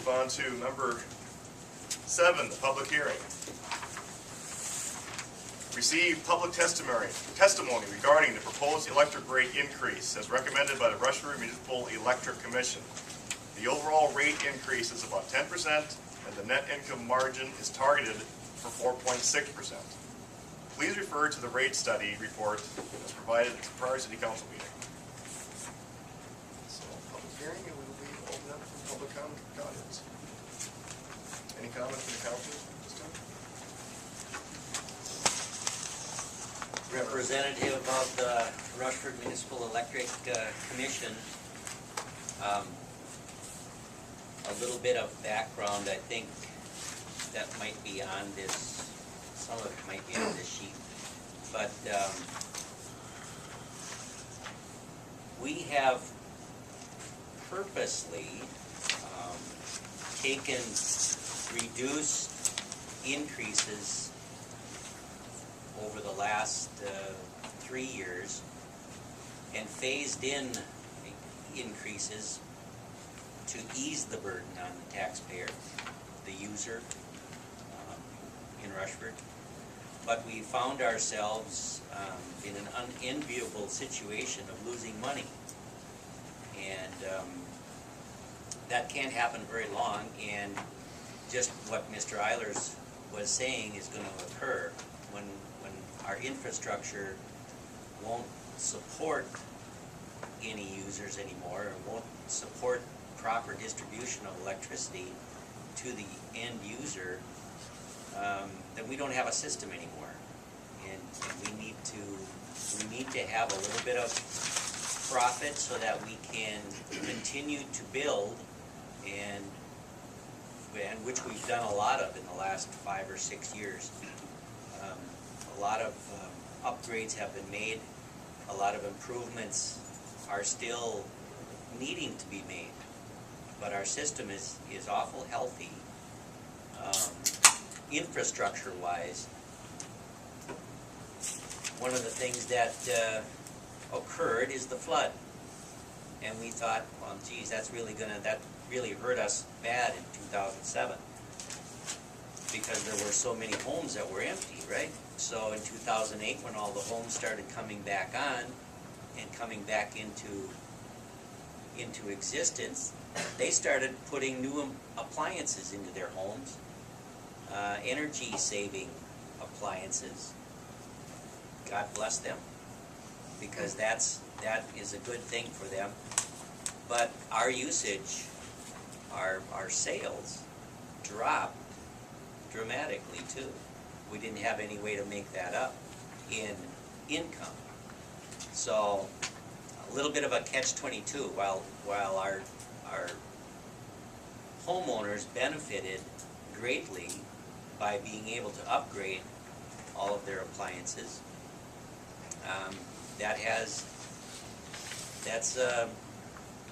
move on to number 7, the public hearing. Receive public testimony regarding the proposed electric rate increase as recommended by the Rushford Municipal Electric Commission. The overall rate increase is about 10%, and the net income margin is targeted for 4.6%. Please refer to the rate study report as provided at the prior city council meeting. So, public hearing, and we will be open up for public comments. Any comments from the council this time? Representative of the Rushford Municipal Electric Commission. A little bit of background, I think that might be on this, some of it might be on this sheet, but we have purposely taken reduced increases over the last 3 years and phased in increases to ease the burden on the taxpayer, the user in Rushford. But we found ourselves in an unenviable situation of losing money. And that can't happen very long, and just what Mr. Eilers was saying is going to occur when our infrastructure won't support any users anymore, or won't support proper distribution of electricity to the end user, then we don't have a system anymore, and we need to have a little bit of profit so that we can continue to build, and which we've done a lot of in the last 5 or 6 years. A lot of upgrades have been made. A lot of improvements are still needing to be made, but our system is awful healthy. Infrastructure-wise, one of the things that occurred is the flood, and we thought, well, geez, that really hurt us bad in 2007 because there were so many homes that were empty, right? So in 2008, when all the homes started coming back on and coming back into existence, they started putting new appliances into their homes, energy-saving appliances. God bless them, because that is a good thing for them. But our usage, our sales dropped dramatically too. We didn't have any way to make that up in income. So a little bit of a catch-22. While our homeowners benefited greatly by being able to upgrade all of their appliances, that's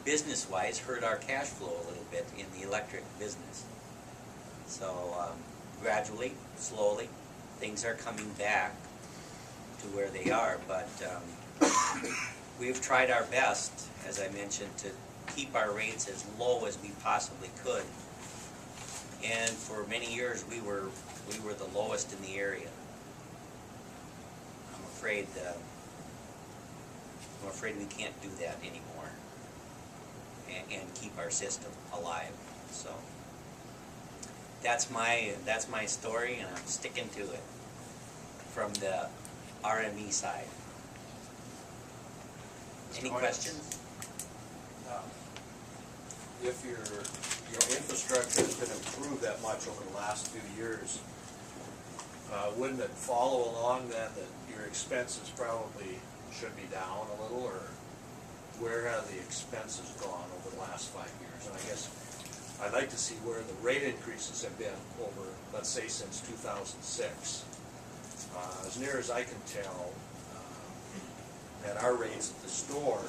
business-wise hurt our cash flow a little bit in the electric business. So gradually, slowly, things are coming back to where they are, but we've tried our best, as I mentioned, to keep our rates as low as we possibly could. And for many years, we were the lowest in the area. I'm afraid we can't do that anymore and keep our system alive. So that's my story, and I'm sticking to it from the RME side. Any questions? If your infrastructure has been improved that much over the last few years, wouldn't it follow along then that your expenses probably should be down a little, or where have the expenses gone over the last 5 years? And I guess I'd like to see where the rate increases have been over, let's say, since 2006. As near as I can tell, at our rates at the store,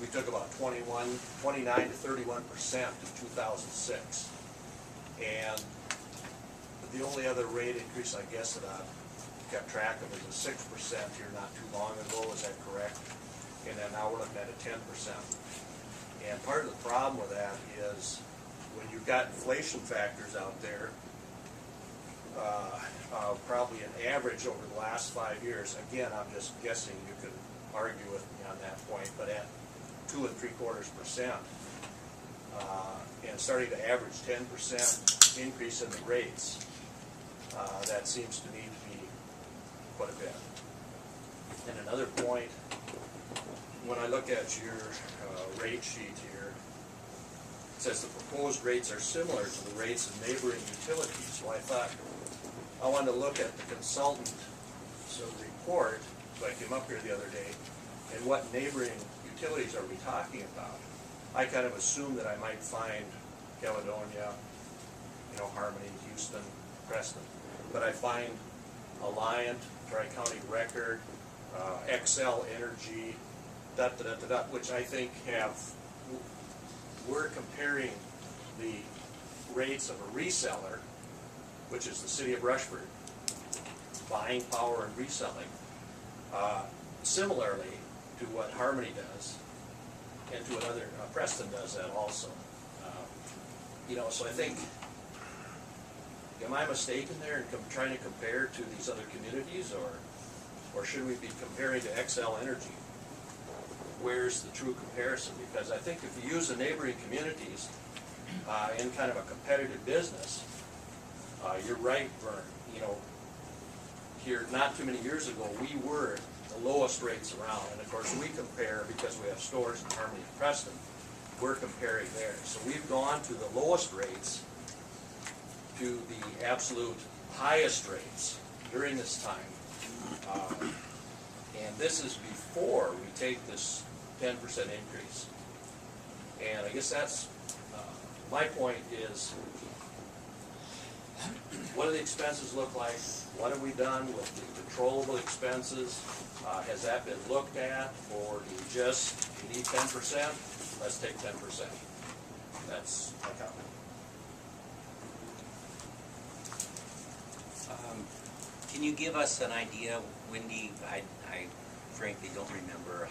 we took about 29 to 31% in 2006. And the only other rate increase, I guess, that I've kept track of is a 6% here not too long ago. Is that correct? And then now we're looking at a 10%. And part of the problem with that is when you've got inflation factors out there, probably an average over the last 5 years, again, I'm just guessing, you could argue with me on that point, but at 2 3/4%, and starting to average 10% increase in the rates, that seems to me to be quite a bit. And another point, when I look at your rate sheet here, it says the proposed rates are similar to the rates of neighboring utilities. So I thought, I wanted to look at the consultant's report, so I came up here the other day, and what neighboring utilities are we talking about? I kind of assumed that I might find Caledonia, Harmony, Houston, Preston, but I find Alliant, Tri-County Record, XL Energy, which I think we're comparing the rates of a reseller, which is the city of Rushford, buying power and reselling, similarly to what Harmony does, and to what Preston does that also. So I think, am I mistaken there in trying to compare to these other communities, or should we be comparing to XL Energy? Where's the true comparison? Because I think if you use the neighboring communities in kind of a competitive business, you're right, Vern. Here not too many years ago, we were the lowest rates around, and of course we compare because we have stores in Harmony and Preston. We're comparing there, so we've gone to the lowest rates to the absolute highest rates during this time, and this is before we take this 10% increase. And I guess that's my point is, what do the expenses look like? What have we done with the controllable expenses? Has that been looked at, or do we need 10%? Let's take 10%. That's my comment. Can you give us an idea, Wendy? I frankly don't remember